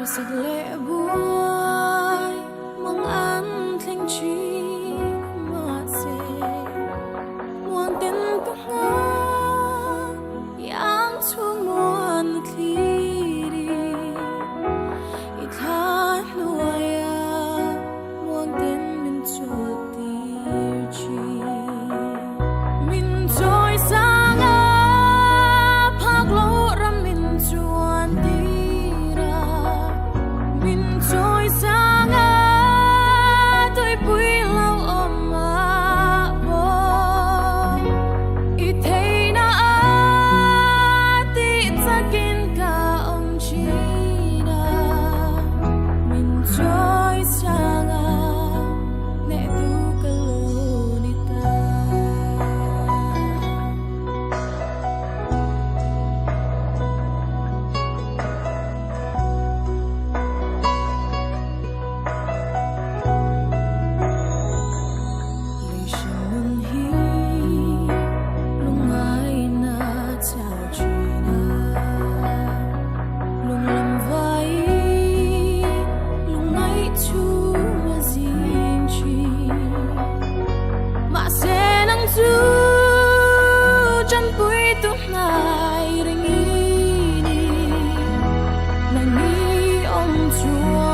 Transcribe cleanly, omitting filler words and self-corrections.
Rất lệ buôi mong ăn thanh chi mà dễ muôn tin có ngã yang chuông muôn khi đi ít hát nuôi muôn tin mình chuột tiêu chi mình trôi sang phác lỗ ram mình chuan đi ra mình trôi sang tôi bụi lâu ôm mà vô ít thấy na tí ta kinh cả ông chi đã mình trôi sang nè tu cả lô đi ta lấy sương hi lung ai na chào chuyện lung làm vai lung ngay chu mà riêng chi mà sẽ nắng du chân bụi tung ngày đình đi nàng đi ông chúa